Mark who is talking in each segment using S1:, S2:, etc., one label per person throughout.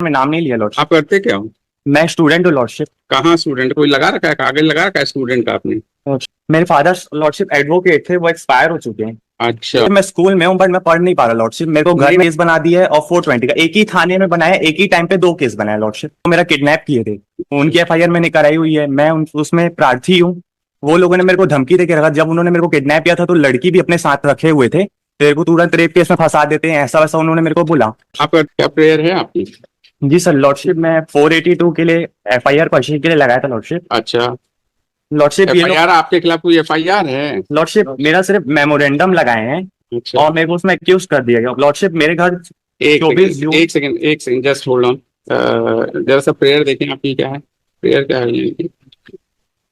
S1: मैं नाम नहीं लिया लॉर्डशिप।
S2: आप करते क्या हो?
S1: मैं स्टूडेंट हूँ लॉर्डशिप।
S2: कहाँ स्टूडेंट? कोई लगा रखा है, कागज लगा रखा है स्टूडेंट का आपने?
S1: मेरे फादर लॉर्डशिप एडवोकेट थे, वो एक्सपायर हो चुके हैं।
S2: अच्छा।
S1: मैं स्कूल में हूँ बट मैं पढ़ नहीं पा रहा लॉर्डशिप। मेरे को घर में केस बना दिया है और 420 का एक ही थाने में बनाया, एक ही टाइम पे 2 केस बनाया लॉर्डशिप। तो मेरा किडनैप किए थे, उनकी एफआईआर मैंने कराई हुई है। मैं उसमें प्रार्थी हूँ। वो लोगों ने मेरे को धमकी देके रखा। जब उन्होंने मेरे को किडनैप किया था तो लड़की भी अपने साथ रखे हुए थे, तेरे को तुरंत रेप केस में फंसा देते हैं, ऐसा वैसा उन्होंने मेरे को बोला।
S2: आपका क्या प्रेयर है आपकी?
S1: जी सर लॉर्डशिप, मैं 482 के लिए एफआईआर पर्ची के लिए लगाया था लॉर्डशिप।
S2: अच्छा,
S1: लॉर्डशिप ये लोग,
S2: एफआईआर आपके खिलाफ कोई एफआईआर है?
S1: लॉर्डशिप मेरा सिर्फ मेमोरेंडम लगाए हैं
S2: अच्छा,
S1: और मेरे को उसमें एक्यूज कर दिया गया। लॉर्डशिप मेरे घर 24 जून।
S2: एक सेकंड जस्ट होल्ड ऑन। जरा सा प्रेयर देखें आपकी क्या है, प्रेयर क्या है ये?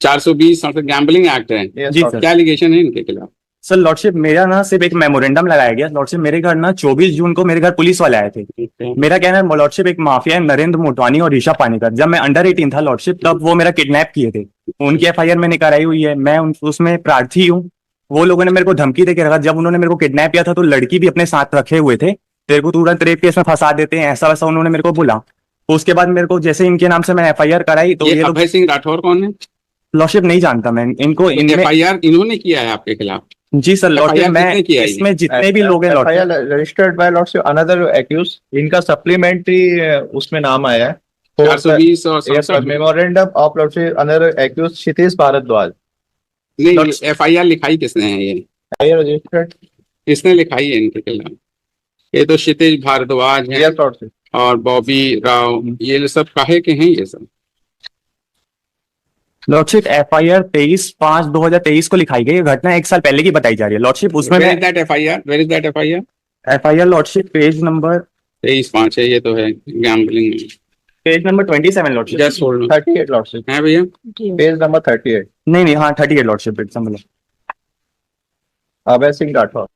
S2: 420 गैम्बलिंग एक्ट है।
S1: जी सर।
S2: क्या एलिगेशन है इनके खिलाफ?
S1: सर लॉर्डशिप मेरा ना सिर्फ एक मेमोरेंडम लगाया गया लॉर्डशिप। मेरे घर ना 24 जून को मेरे घर पुलिस वाले आए थे। मेरा कहना है लॉर्डशिप एक माफिया है नरेंद्र मोटवानी और ऋषभ पानीकर। जब मैं अंडर 18 था लॉर्डशिप, तब वो मेरा किडनैप किए थे। उनकी एफआईआर मैंने कराई हुई है। मैं उसमें प्रार्थी हूँ। वो लोगों ने मेरे को धमकी देके रखा। जब उन्होंने मेरे को किडनैप किया था तो लड़की भी अपने साथ रखे हुए थे, तेरे को तुरंत रेप केस में फंसा देते हैं, ऐसा वैसा उन्होंने मेरे को बोला। तो उसके बाद मेरे को जैसे इनके नाम से मैंने एफआईआर कराई तो ये लोग।
S2: अभय सिंह राठौर कौन है?
S1: लॉर्डशिप नहीं जानता मैं इनको।
S2: एफआईआर इन्होंने किया है आपके खिलाफ?
S1: जी सर लॉर्डशिप, मैं
S2: किया है
S1: इसमें जितने भी लोग हैं lordship,
S3: registered by lordship another accused, इनका सप्लीमेंट्री उसमें नाम आया है
S2: 420 और 67
S3: memorandum of lordship another accused Kshitij Bhardwaj.
S2: नहीं, एफआईआर लिखाई किसने है? ये
S3: रजिस्टर्ड
S2: किसने लिखाई है इनके खिलाफ? ये तो क्षितिज भारद्वाज है और बॉबी राव, ये सब काहे के हैं ये सब?
S1: लॉर्डशिप एफआईआर 23/5/2023 को लिखाई गई। घटना 1 साल पहले की बताई जा रही है लॉर्डशिप। उसमें
S2: Where is that FIR? Where is that FIR?
S1: FIR lordship page number
S2: 23/5 है, ये तो है गैम्बलिंग में।
S1: Page number 27 lordship.
S2: Just hold
S3: 38 lordship
S2: है भैया,
S3: पेज नंबर 38।
S1: नहीं हाँ 38 लॉर्डशिप समझ।
S3: अभय सिंह राठौर।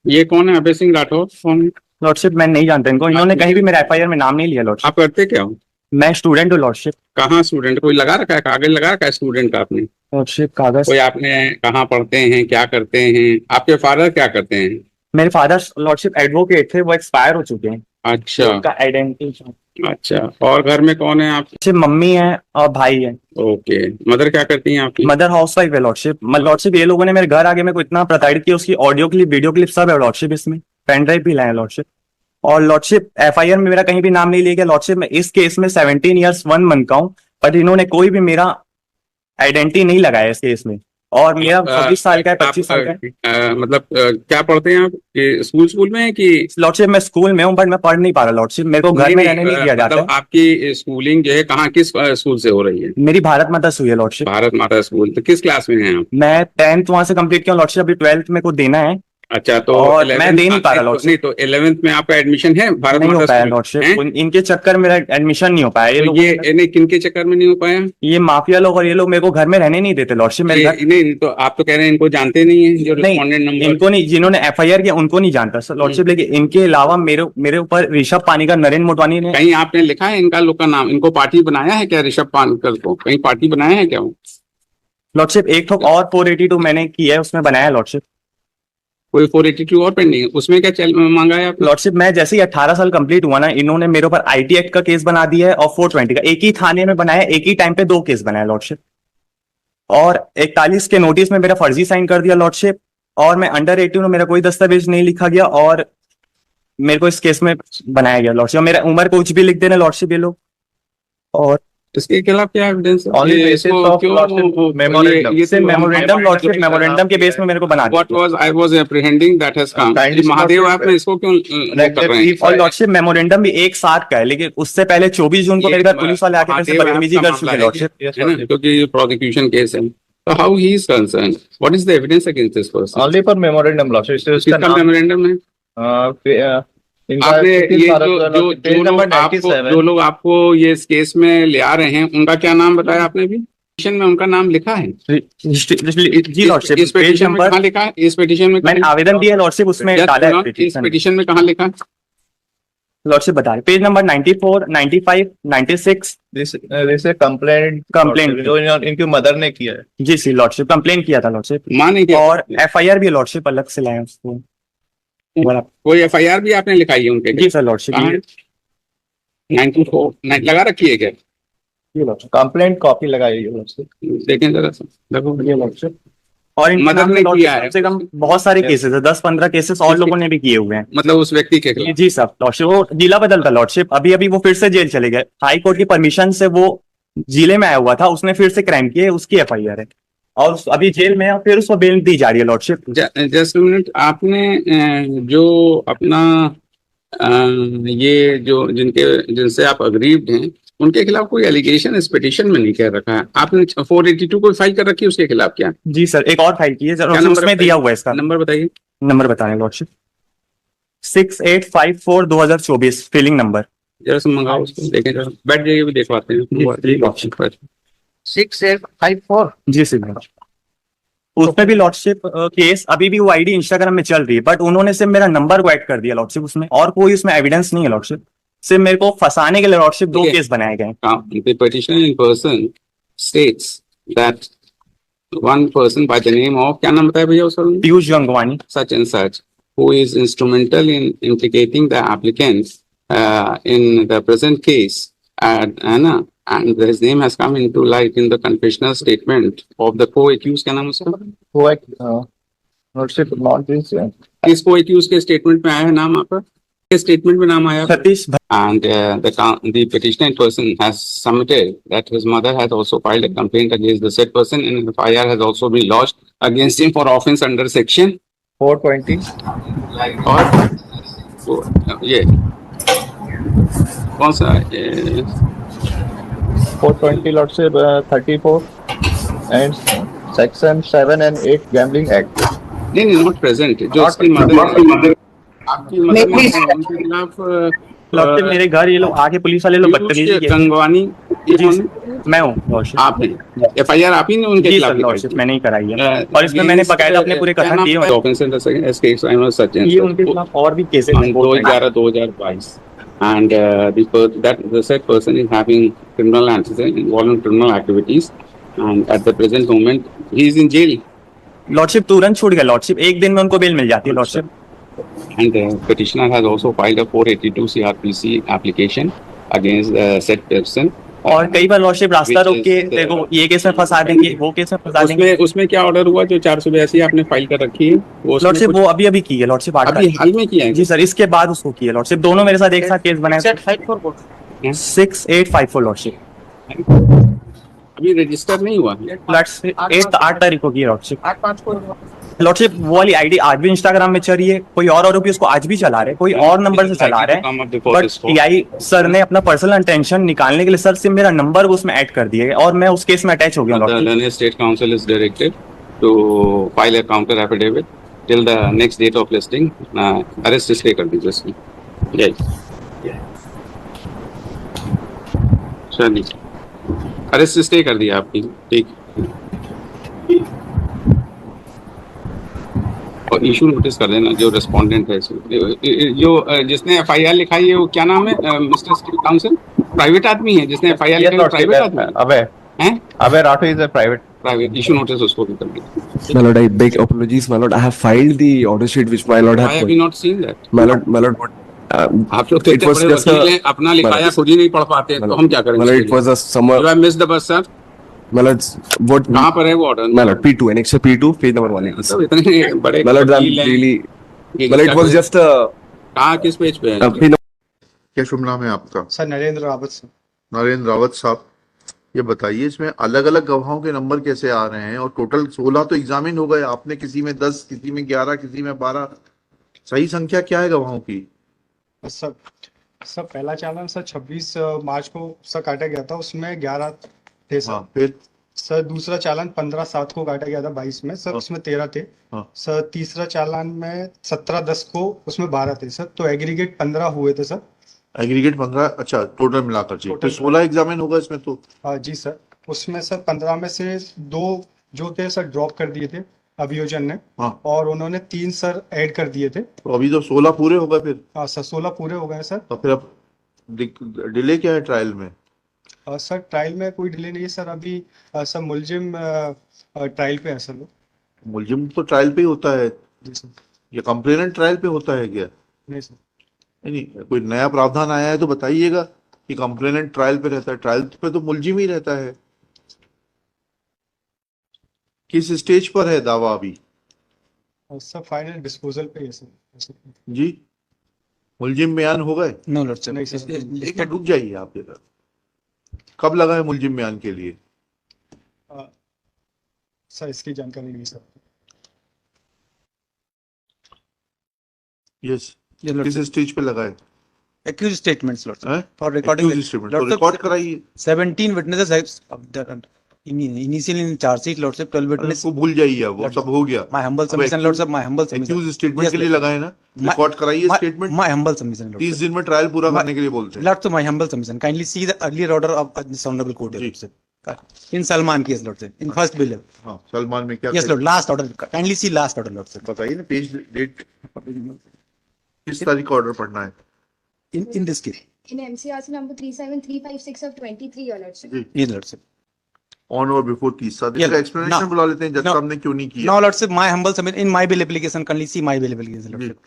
S2: ये कौन है अभय सिंह राठौर? कौन है?
S1: लॉर्डशिप मैं नहीं जानता इनको। इन्होंने कहीं भी मेरा एफआईआर में नाम नहीं लिया लॉर्डशिप।
S2: आप करते क्या हो?
S1: मैं स्टूडेंट हूँ लॉर्डशिप।
S2: कहाँ स्टूडेंट? कोई लगा रखा है, कागज लगा रखा है स्टूडेंट का आपने?
S1: लॉर्डशिप कागज।
S2: कोई आपने कहाँ पढ़ते हैं, क्या करते हैं? आपके फादर क्या करते हैं?
S1: मेरे फादर लॉर्डशिप एडवोकेट थे, वो एक्सपायर हो चुके हैं।
S2: अच्छा
S1: उनका आइडेंटिटी।
S2: अच्छा, और घर में कौन है आप?
S1: सिर्फ मम्मी है और भाई है।
S2: ओके, मदर क्या करती हैं आपकी?
S1: मदर हाउस वाइफ है लॉर्डशिप। लॉर्डशिप ये लोगों ने मेरे घर आगे मेरे को इतना प्रताड़ित किया, उसकी ऑडियो क्लिप वीडियो क्लिप सब है लॉर्डशिप। इसमें पेन ड्राइव भी लाए लॉर्डशिप। और लॉर्डशिप एफआईआर में मेरा कहीं भी नाम नहीं लिया गया लॉर्डशिप। मैं इस केस में 17 ईयर्स 1 मंथ का हूँ, बट इन्होंने कोई भी मेरा आइडेंटिटी नहीं लगाया इस केस में। और मेरा 26 साल का है, 25 साल का है।
S2: मतलब क्या पढ़ते हैं आप? स्कूल में है कि?
S1: लॉर्डशिप मैं स्कूल में हूँ बट मैं पढ़ नहीं पा रहा लॉर्डशिप। मेरे को घर में रहने नहीं दिया जाता।
S2: मतलब आपकी स्कूलिंग जो है कहाँ, किस स्कूल से हो रही है?
S1: मेरी भारत माता से हुई है लॉर्डशिप।
S2: भारत माता स्कूल। तो किस क्लास में हैं आप?
S1: मैं 10th वहां से कंप्लीट किया लॉर्डशिप। अभी 12th मेरे को देना है।
S2: अच्छा, तो
S1: और मैं दे नहीं पा रहा लॉर्डशिप।
S2: नहीं, तो 11th में आपका एडमिशन है भारत
S1: नहीं हो
S2: माता
S1: पाया
S2: स्कूल?
S1: लॉर्डशिप। इनके चक्कर मेरा एडमिशन नहीं हो पाया।
S2: तो ये नहीं, किनके चक्कर में नहीं हो पाया?
S1: ये माफिया लोग और ये लोग मेरे को घर में रहने नहीं देते लॉर्डशिप। मेरे घर
S2: नहीं, तो आप तो कह रहे हैं इनको जानते नहीं है, जो रिस्पोंडेंट नंबर
S1: इनको नहीं, जिन्होंने एफआईआर किया उनको नहीं जानता सर लॉर्डशिप। लेकिन इनके अलावा मेरे ऊपर ऋषभ पानीकर, नरेंद्र मोटवानी ने।
S2: कहीं आपने लिखा है इनका लोग का नाम? इनको पार्टी बनाया है क्या ऋषभ पानीकर को? कहीं पार्टी बनाया है क्या वो?
S1: लॉर्डशिप एक ठोक और 482 मैंने किया है, उसमें बनाया लॉर्डशिप।
S2: कोई 482 और पेंडिंग है, उसमें क्या मांगा है आपने?
S1: लॉर्डशिप मैं जैसे ही 18 साल कंप्लीट हुआ ना, इन्होंने मेरे ऊपर आईटी एक्ट का केस बना दिया है और 420 का एक ही थाने में बनाया, एक ही टाइम पे 2 केस बनाया लॉर्डशिप। और 41 के नोटिस में मेरा फर्जी साइन कर दिया लॉर्डशिप। और मैं अंडर 18 हूं, मेरा कोई दस्तावेज नहीं लिखा गया और मेरे को इस केस में बनाया गया लॉर्डशिप। मेरा उम्र कुछ भी लिख देना लॉर्डशिप ये लोग। और
S2: इसके खिलाफ क्या एविडेंस है?
S1: मेमोरेंडम लॉर्डशिप, मेमोरेंडम के बेस में मेरे को बना दिया।
S2: What was I was apprehending that has come. Mahadev आप में इसको क्यों कर रहे हैं?
S1: और लॉर्डशिप मेमोरेंडम भी एक साथ का है, लेकिन उससे पहले 24 जून को मेरे घर पुलिस वाले आके मेरे से बदतमीजी कर चुके लॉर्डशिप,
S2: है ना, क्योंकि ये प्रोसिक्यूशन केस है। So how he is concerned? What is the evidence against this person?
S3: Only for memorandum lordship.
S2: किसका मेमोरेंडम है? आपने ये जो लोग आपको ये इस केस में ले आ रहे हैं, उनका क्या नाम बताया आपने? भी पिटीशन में उनका नाम लिखा है?
S1: जी लॉर्डशिप।
S2: इस पिटीशन में कहाँ लिखा है? इस पिटीशन में
S1: मैंने आवेदन दिया लॉर्डशिप, उसमें डाला है।
S2: इस पिटीशन में कहाँ लिखा है
S1: लॉर्डशिप? बता रहे पेज नंबर 94, 95, 96।
S3: दिस कंप्लेंट जो इनकी मदर ने किया है।
S1: जी सी लॉर्डशिप, कंप्लेन किया था लॉर्डशिप।
S2: मां ने किया
S1: और एफआईआर भी लॉर्डशिप अलग से लाए उसको।
S2: कोई एफआईआर भी आपने लिखाई है उनके?
S1: जी सर लॉर्डशिप।
S2: 94 लगा रखी है क्या?
S3: ये लॉर्डशिप कंप्लेंट कॉपी लगाई है लॉर्डशिप।
S2: देखें जरा सा, देखो
S3: ये लॉर्डशिप
S1: और इनके
S2: मदद
S1: नाम पे
S2: नहीं
S1: लॉर्डशिप
S2: किया है।
S1: कम से कम बहुत सारे केसेस है, 10-15 केसेस और लोगों ने भी किए हुए हैं।
S2: मतलब उस व्यक्ति के खिलाफ।
S1: जी सर, लॉर्डशिप वो जिला बदल था लॉर्डशिप, अभी अभी वो फिर से जेल चले गए, हाई कोर्ट की परमिशन से वो जिले में आया हुआ था, उसने फिर से क्राइम किए, उसकी FIR है और अभी जेल में है, और फिर उसको बेल दी जा रही है लॉर्डशिप।
S2: जस्ट मिनट, आपने जो अपना ये जो जिनसे आप अग्रीव्ड हैं उनके खिलाफ कोई एलिगेशन इस पिटीशन में नहीं कह रखा है आपने? 482 कोई फाइल कर रखी है उसके खिलाफ क्या?
S1: जी सर, एक और फाइल की है,
S2: क्या नंबर
S1: उसमें दिया हुआ है इसका
S2: नंबर बताइए।
S1: नंबर बताने लॉर्डशिप 6854/2024 फीलिंग नंबर।
S2: जरा सा मंगाओ उसको, देखें जरा, बैठ जाइए, भी देखवाते हैं लॉर्डशिप पर।
S3: 6854
S1: जी सर, उसमें भी लॉर्डशिप केस अभी भी वो आईडी इंस्टाग्राम में चल रही है, बट उन्होंने सिर्फ मेरा नंबर को ऐड कर दिया लॉर्डशिप, उसमें और कोई उसमें एविडेंस नहीं है लॉर्डशिप, सिर्फ मेरे को फंसाने के लिए लॉर्डशिप 2 केस बनाए गए।
S2: The petitioner in person states that one person by the name of, क्या नाम बताया भैया उसका?
S1: Piyush Gangwani,
S2: such and such, who is instrumental in implicating the applicants in the present case, and his name has come into light in the confessional statement of the co-accused, क्या नाम उसका?
S3: Lordship not this
S2: किस co-accused के statement में आया है नाम आपका? किस स्टेटमेंट में नाम आया?
S1: Satish.
S2: And the petitioner in person has submitted that his mother has also filed a complaint against the said person, and FIR has also been lodged against him for offence under section
S3: 420
S2: और ये कौन सा है?
S3: 420 lordship 34 and section 7 and 8 gambling act.
S2: नहीं, not present. जो उसकी mother आपकी mother उनके खिलाफ
S1: लॉर्डशिप मेरे घर ये लोग आके पुलिस वाले लोग बदतमीजी किए।
S2: गंगवानी
S1: मैं हूँ लॉर्डशिप।
S2: आप हैं? FIR आप ही ने उनके खिलाफ
S1: लॉर्डशिप मैंने ही कराई है, और इसमें मैंने बकायदा अपने पूरे कथन दिए हुए हैं। ये उनके खिलाफ और भी केसेस हैं
S2: 2011-2022 and the said person is having criminal antecedents, involved in criminal activities, and at the present moment he is in jail.
S1: Lordship तुरंत छूट गया लॉर्डशिप, एक दिन में उनको बेल मिल जाती है lordship.
S2: And the petitioner has also filed a 482 CRPC application against said person.
S1: और कई बार लॉर्डशिप रास्ता रोक के देखो ये केस में फंसा देंगे, वो केस में फंसा देंगे।
S2: उसमें क्या ऑर्डर हुआ जो 482 आपने फाइल कर रखी है?
S1: लॉर्डशिप वो अभी अभी की है लॉर्डशिप,
S2: अभी हाल में किया है?
S1: जी सर, इसके बाद उसको की है लॉर्डशिप, दोनों मेरे साथ एक साथ केस बनाए। 6854 लॉर्डशिप
S2: अभी रजिस्टर नहीं हुआ।
S1: 8 तारीख को की लॉर्डशिप। लॉर्डशिप वो वाली आईडी आज भी इंस्टाग्राम में चल रही है, कोई और आरोपी उसको आज भी चला रहे, कोई और नंबर से चला रहे हैं, बट TI सर ने अपना पर्सनल अटेंशन निकालने के लिए सर सिर्फ मेरा नंबर उसमें ऐड कर दिया और मैं उस केस में अटैच हो गया।
S2: Lordship state counsel is directed to file a counter affidavit till the next date of listing. Arrest stay कर दीजिए इसकी। चलिए, अरेस्ट स्टे कर दिया आपकी, ठीक। और इशू नोटिस कर देना जो रेस्पोंडेंट है, जो जिसने FIR लिखाई है वो क्या नाम है? मिस्टर स्टेट काउंसिल प्राइवेट आदमी है जिसने FIR लिखाई है, प्राइवेट आदमी है।
S3: अबे Rathore is a
S2: private issue notice उसको भी कर दिया।
S4: My lord, I beg apologies, my lord. I have filed the order sheet which my lord
S2: Why have you not seen that?
S4: My lord, what?
S2: आप लोग तो
S4: was just
S2: अपना लिखाया खुद ही नहीं पढ़ पाते, तो हम क्या करेंगे?
S4: My lord, it was a summer.
S2: You have missed the bus, sir.
S4: My lord, what?
S2: कहाँ पर है वो order?
S4: My lord, P2, annexure P2, page number 1.
S2: तो इतने बड़े
S4: My lord, I'm
S2: वकील हैं।
S4: really.
S2: ये
S4: My lord, it was
S2: क्या
S4: just a.
S2: कहाँ किस पेज पे है?
S4: P number.
S5: क्या शुभ नाम है आपका?
S6: Sir Narendra Rawat sir.
S5: नरेंद्र रावत साहब, ये बताइए इसमें अलग अलग गवाहों के नंबर कैसे आ रहे हैं? और टोटल 16 तो एग्जामिन हो गए, आपने किसी में 10, किसी में 11, किसी में 12, सही संख्या क्या है गवाहों की?
S6: सर पहला चालान सर 26 मार्च को सर काटा गया था, उसमें 11 थे सर।
S5: हाँ, फिर
S6: सर दूसरा चालान 15/7 को काटा गया था 22 में सर,
S5: हाँ।
S6: उसमें 13 थे।
S5: हाँ।
S6: सर तीसरा चालान में 17/10 को उसमें 12 थे सर, तो एग्रीगेट 15 हुए थे सर।
S5: एग्रीगेट 15, अच्छा टोटल मिलाकर जी, तो 16 एग्जामिन होगा इसमें तो।
S6: हाँ जी सर, उसमें सर 15 में से 2 जो थे सर ड्रॉप कर दिए थे अभियोजन ने।
S5: हाँ।
S6: और उन्होंने 3 सर ऐड कर दिए थे।
S5: तो अभी तो 16 पूरे हो गए फिर।
S6: हाँ सर 16 पूरे हो गए सर।
S5: तो फिर अब डिले क्या है ट्रायल में?
S6: सर ट्रायल में कोई डिले नहीं है सर, अभी सर मुलजिम ट्रायल पे है सर। वो
S5: मुलजिम तो ट्रायल पे ही होता है,
S6: जी सर।
S5: ये कंप्लेनेंट ट्रायल पे होता है क्या?
S6: नहीं सर।
S5: नहीं, कोई नया प्रावधान आया है तो बताइएगा। कि कंप्लेनेंट ट्रायल पे रहता है, ट्रायल पे तो मुलजिम ही रहता है। किस स्टेज पर है दावा अभी?
S6: सर फाइनल डिस्पोजल पे है सर।
S5: जी, मुलजिम बयान हो गए?
S7: No, Lordship.
S6: नहीं, sir.
S5: एक मिनट रुक जाइए आप जरा। कब लगा है मुलजिम बयान के लिए?
S6: सर इसकी जानकारी नहीं सर।
S5: यस,
S7: Yes,
S5: किस
S7: Lordship.
S5: स्टेज पे लगा है?
S7: Accused statements, Lordship.
S5: हैं?
S7: For recording.
S5: Accused statement, तो
S7: Lordship,
S5: रिकॉर्ड कराइए।
S7: 17 witnesses have initially in charge sheet, Lordship. 12
S5: अरे
S7: witnesses.
S5: उसको भूल जाइए, अब वो सब हो गया।
S7: My humble submission, Lordship. My humble submission.
S5: Accuse statement
S7: Yes,
S5: के लिए
S7: Lordship.
S5: लगा है ना?
S7: My-
S5: रिकॉर्ड कराइए
S7: My-
S5: statement.
S7: My humble submission,
S5: 30
S7: Lordship.
S5: दिन में ट्रायल पूरा
S7: My-
S5: करने के लिए बोलते हैं।
S7: Lordship, my humble submission. Kindly see the earlier order of this honorable court,
S5: ji.
S7: Lordship. In Salman case, Lordship. In first bill.
S5: हाँ, सलमान में क्या
S7: Yes, Lord. Last order. Kindly see last order, Lordship.
S5: बताइए ना, page date किस तारीख का order पढ़ना है?
S7: In this case.
S8: In MCRC number 37356 of 23, Your Lordship.
S5: जी,
S7: Yes, Lordship.
S5: ऑन और बिफोर 30 दिन
S7: Yes,
S5: का एक्सप्लेनेशन
S7: now-
S5: बुला लेते हैं, जज
S7: now-
S5: साहब ने क्यों नहीं किया?
S7: Now, Lordship, my humble submission in my bill application. Kindly see my bill application, Lordship.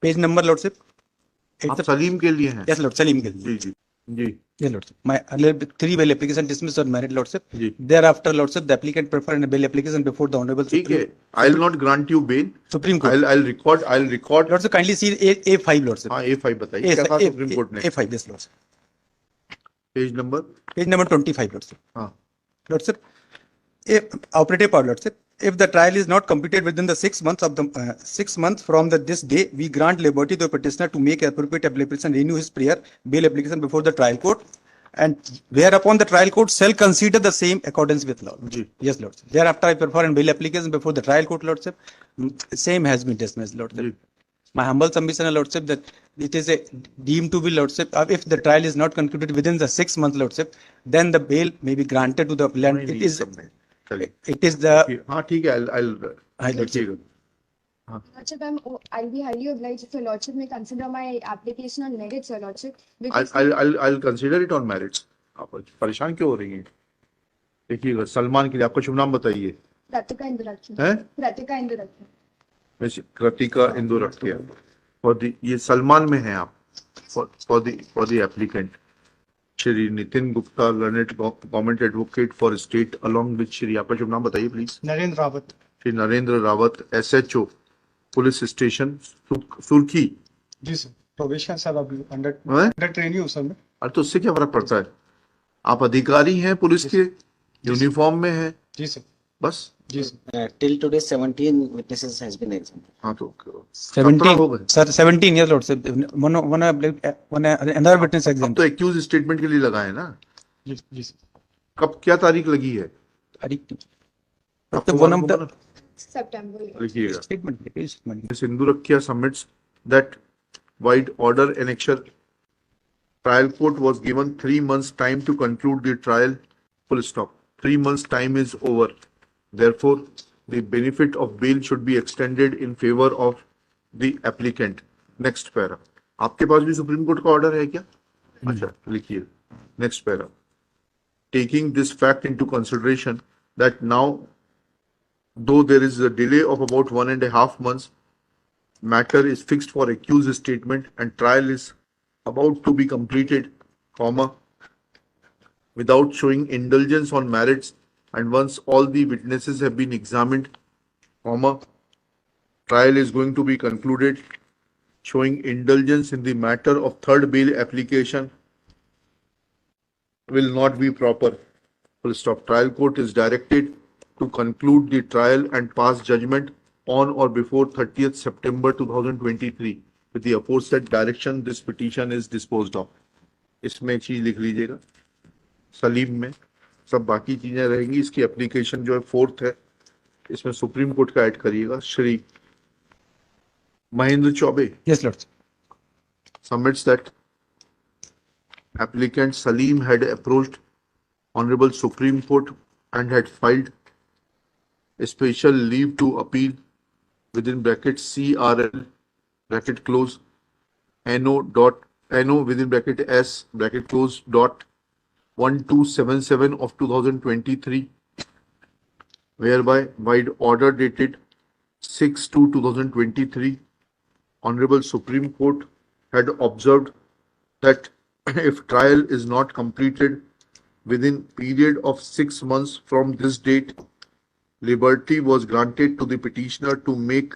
S7: Page number, Lordship. It's
S5: आप
S7: the,
S5: सलीम के लिए हैं?
S7: yes, Lord. Salim के
S5: जी
S7: लिए.
S5: जी जी
S7: Yes, Lordship. My earlier 3 bail application dismissed on merit, Lordship.
S5: Ji,
S7: Thereafter, Lordship, the applicant preferred a bail application before the Honorable
S5: ठीक है।
S7: Supreme,
S5: I will not grant you bail.
S7: Supreme Court.
S5: I'll record।
S7: Lordship, kindly see A5, Lordship.
S5: हाँ, A5 बताइए क्या कहा supreme court ने?
S7: A5, yes, Lordship.
S5: Page number.
S7: Page number 25, Lordship.
S5: हाँ,
S7: Lordship, if operative part, Lordship, if the trial is not completed within the 6 months of the 6 months from this day, we grant liberty to the petitioner to make appropriate application, renew his prior bail application before the trial court, and whereupon the trial court shall consider the same accordance with law.
S5: जी,
S7: Yes, Lordship. Thereafter, I prefer a bail application before the trial court, Lordship. Same has been dismissed, Lordship.
S5: जी,
S7: My humble submission, Lordship, that it is a deemed to be, Lordship, if the trial is not concluded within the 6 months, Lordship, then the bail may be granted to the appellant.
S5: नहीं,
S7: It
S5: नहीं,
S7: is,
S5: सब नहीं। चलिए,
S7: it is the,
S5: हाँ ठीक है, I'll
S7: Hi, Lordship.
S5: देखिएगा।
S8: Lordship, I'll be highly obliged if Your Lordship may consider my application on merits, Your Lordship.
S5: I'll
S8: Because
S5: I'll consider it on merits। आप परेशान क्यों हो रही हैं? देखिएगा, सलमान के लिए आपका शुभ नाम बताइए।
S8: Pratika Indurakhi.
S5: हैं?
S8: Pratika Indurakhi.
S5: Miss Kritika Indu रखिया। ये सलमान में है आप। For the applicant Shri Nitin Gupta, learned government advocate for state, along with Shri, आपका शुभ नाम बताइए please.
S6: Narendra Rawat.
S5: Shri Narendra Rawat, SHO police station सुर्खी।
S6: जी सर, प्रोबेशन सर अभी
S5: हैं?
S6: अंडर ट्रेनिंग हूँ सर मैं।
S5: अरे तो उससे क्या फर्क पड़ता है? आप अधिकारी हैं पुलिस के, यूनिफॉर्म में हैं,
S6: जी सर,
S5: बस।
S6: जी sir.
S9: Till today, 17 witnesses has been examined.
S5: हाँ तो
S7: 17,
S5: हो गए।
S7: sir, 17 years, Lordship. Another witness
S5: अब
S7: exam.
S5: तो एक्यूज स्टेटमेंट के लिए लगा है ना?
S6: जी जी सर।
S5: कब क्या तारीख लगी है?
S7: Lordship, one of the
S8: September.
S5: लिखिएगा।
S7: statement.
S5: Sindhu Rakhia submits that wide order annexure trial court was given 3 months time to conclude the trial. Full stop. 3 months time is over. Therefore, the benefit of bail should be extended in favor of the applicant. Next para. आपके पास भी supreme court का order है क्या? अच्छा, लिखिए। Next para. Taking this fact into consideration that now, though there is a delay of about 1.5 months, matter is fixed for accused statement and trial is about to be completed, comma, without showing indulgence on merits, and once all the witnesses have been examined, comma, trial is going to be concluded, showing indulgence in the matter of third bail application will not be proper. Full stop. Trial court is directed to conclude the trial and pass judgment on or before 30th September 2023. With the aforesaid direction, this petition is disposed of. इसमें चीज लिख लीजिएगा, सलीम में सब बाकी चीजें रहेंगी। इसकी एप्लीकेशन जो है 4th है, इसमें सुप्रीम कोर्ट का ऐड करिएगा। Shri Mahendra Choubey
S7: Yes, Lordship.
S5: submits that applicant Salim had approached Honorable Supreme Court and had filed a special leave to appeal within bracket CRL bracket close NO within bracket S bracket close dot 1277 of 2023, whereby by order dated 6/2/2023, Honorable Supreme Court had observed that if trial is not completed within period of 6 months from this date, liberty was granted to the petitioner to make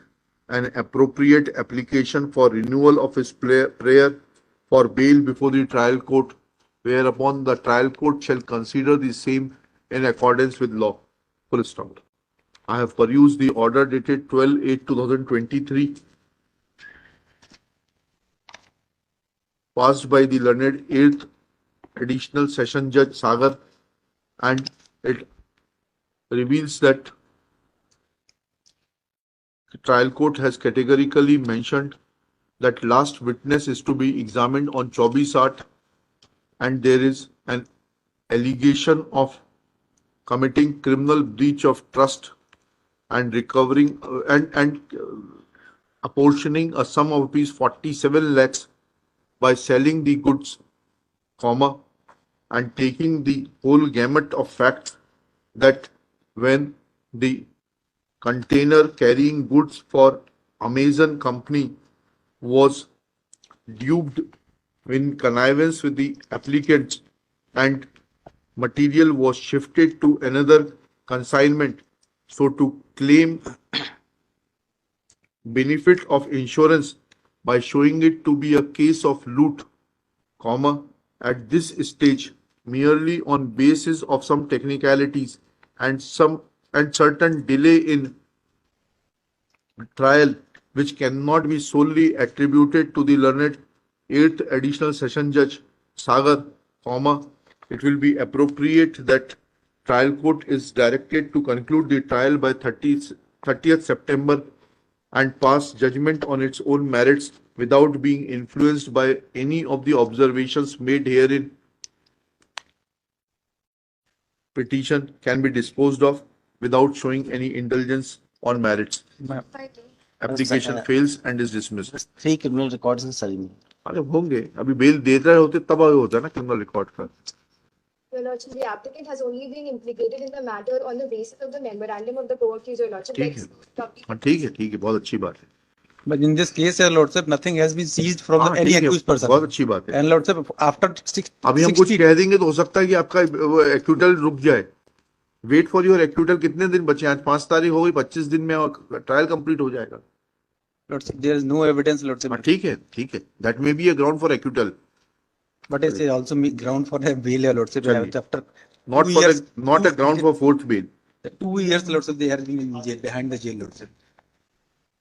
S5: an appropriate application for renewal of his prayer for bail before the trial court, whereupon the trial court shall consider the same in accordance with law. Full stop. I have perused the order dated 12/8/2023, passed by the learned 8th Additional Session Judge Sagar, and it reveals that the trial court has categorically mentioned that last witness is to be examined on 24/8, and there is an allegation of committing criminal breach of trust and recovering and apportioning a sum of rupees 47 lakhs by selling the goods, comma, and taking the whole gamut of facts that when the container carrying goods for Amazon company was duped in connivance with the applicants and material was shifted to another consignment, so to claim benefit of insurance by showing it to be a case of loot, comma, at this stage merely on basis of some technicalities and certain delay in trial which cannot be solely attributed to the learned 8th Additional Session Judge Sagar, comma, it will be appropriate that trial court is directed to conclude the trial by 30th September and pass judgment on its own merits without being influenced by any of the observations made herein. Petition can be disposed of without showing any indulgence on merits. Application fails and is dismissed.
S9: 3 criminal records in Salim.
S5: अरे होंगे, अभी bell दे रहे होते तब होता ना criminal record का.
S8: Your Lordship, the applicant has only been implicated in the matter on the basis of the memorandum of the court case, Your Lordship.
S5: ठीक है, हाँ ठीक है, बहुत अच्छी बात है.
S7: But in this case, Your Lordship, nothing has been seized from
S5: हाँ,
S7: any
S5: ठीक है,
S7: accused person.
S5: बहुत अच्छी बात है.
S7: And Lordship, after
S5: अभी हम कुछ कह देंगे तो हो सकता है कि आपका एक्यूटल रुक जाए. Wait for your acquittal. कितने दिन बचे? आज 5 तारीख हो गई, 25 दिन में ट्रायल कंप्लीट हो जाएगा.
S7: Lordship, there is no evidence, Lordship.
S5: हाँ ठीक है. That may be a ground for acquittal.
S7: But it's also ground for a bail, Your Lordship. After
S5: Not a ground for fourth bail.
S7: 2 years, Lordship, they have been in jail, behind the jail, Lordship.